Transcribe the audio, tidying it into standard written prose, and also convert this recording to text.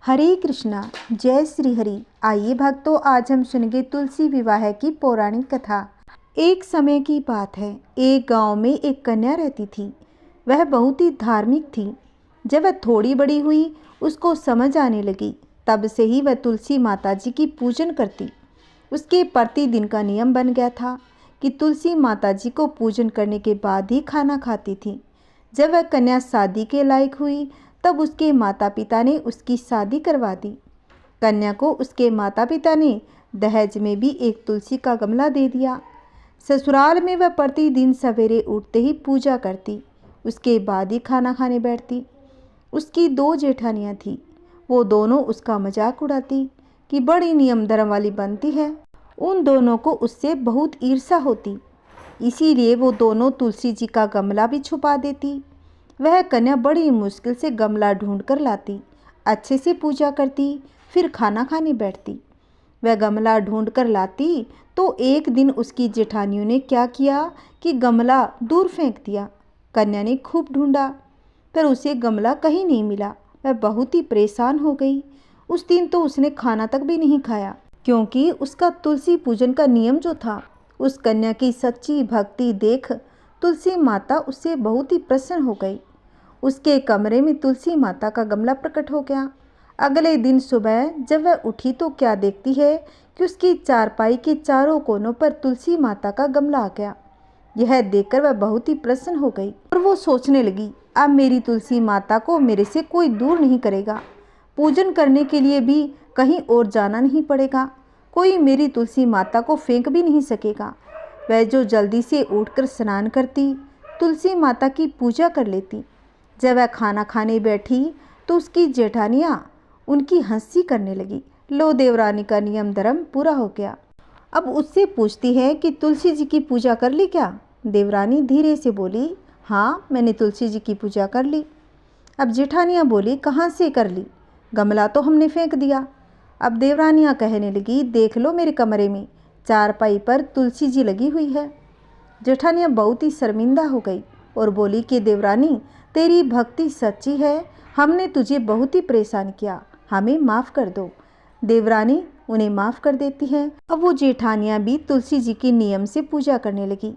हरे कृष्णा, जय श्री हरि। आइए भक्तों, आज हम सुनेंगे तुलसी विवाह की पौराणिक कथा। एक समय की बात है, एक गांव में एक कन्या रहती थी। वह बहुत ही धार्मिक थी। जब वह थोड़ी बड़ी हुई, उसको समझ आने लगी, तब से ही वह तुलसी माता जी की पूजन करती। उसके प्रतिदिन का नियम बन गया था कि तुलसी माता जी को पूजन करने के बाद ही खाना खाती थी। जब वह कन्या शादी के लायक हुई, तब उसके माता पिता ने उसकी शादी करवा दी। कन्या को उसके माता पिता ने दहेज में भी एक तुलसी का गमला दे दिया। ससुराल में वह प्रतिदिन सवेरे उठते ही पूजा करती, उसके बाद ही खाना खाने बैठती। उसकी 2 जेठानियाँ थीं। वो दोनों उसका मजाक उड़ाती कि बड़ी नियम धर्म वाली बनती है। उन दोनों को उससे बहुत ईर्ष्या होती, इसीलिए वो दोनों तुलसी जी का गमला भी छुपा देती। वह कन्या बड़ी मुश्किल से गमला ढूंढ कर लाती, अच्छे से पूजा करती, फिर खाना खाने बैठती। वह गमला ढूंढ कर लाती तो एक दिन उसकी जेठानियों ने क्या किया कि गमला दूर फेंक दिया। कन्या ने खूब ढूंढा, पर उसे गमला कहीं नहीं मिला। वह बहुत ही परेशान हो गई। उस दिन तो उसने खाना तक भी नहीं खाया, क्योंकि उसका तुलसी पूजन का नियम जो था। उस कन्या की सच्ची भक्ति देख तुलसी माता उससे बहुत ही प्रसन्न हो गई। उसके कमरे में तुलसी माता का गमला प्रकट हो गया। अगले दिन सुबह जब वह उठी तो क्या देखती है कि उसकी चारपाई के चारों कोनों पर तुलसी माता का गमला आ गया। यह देखकर वह बहुत ही प्रसन्न हो गई और वो सोचने लगी, अब मेरी तुलसी माता को मेरे से कोई दूर नहीं करेगा। पूजन करने के लिए भी कहीं और जाना नहीं पड़ेगा। कोई मेरी तुलसी माता को फेंक भी नहीं सकेगा। वह जो जल्दी से उठकर स्नान करती, तुलसी माता की पूजा कर लेती। जब वह खाना खाने बैठी तो उसकी जेठानियाँ उनकी हंसी करने लगी। लो, देवरानी का नियम धर्म पूरा हो गया। अब उससे पूछती है कि तुलसी जी की पूजा कर ली क्या? देवरानी धीरे से बोली, हाँ, मैंने तुलसी जी की पूजा कर ली। अब जेठानियाँ बोली, कहाँ से कर ली? गमला तो हमने फेंक दिया। अब देवरानियाँ कहने लगी, देख लो मेरे कमरे में चारपाई पर तुलसी जी लगी हुई है। जेठानियाँ बहुत ही शर्मिंदा हो गई और बोली कि देवरानी, तेरी भक्ति सच्ची है, हमने तुझे बहुत ही परेशान किया, हमें माफ़ कर दो। देवरानी उन्हें माफ़ कर देती है। अब वो जेठानियाँ भी तुलसी जी के नियम से पूजा करने लगी।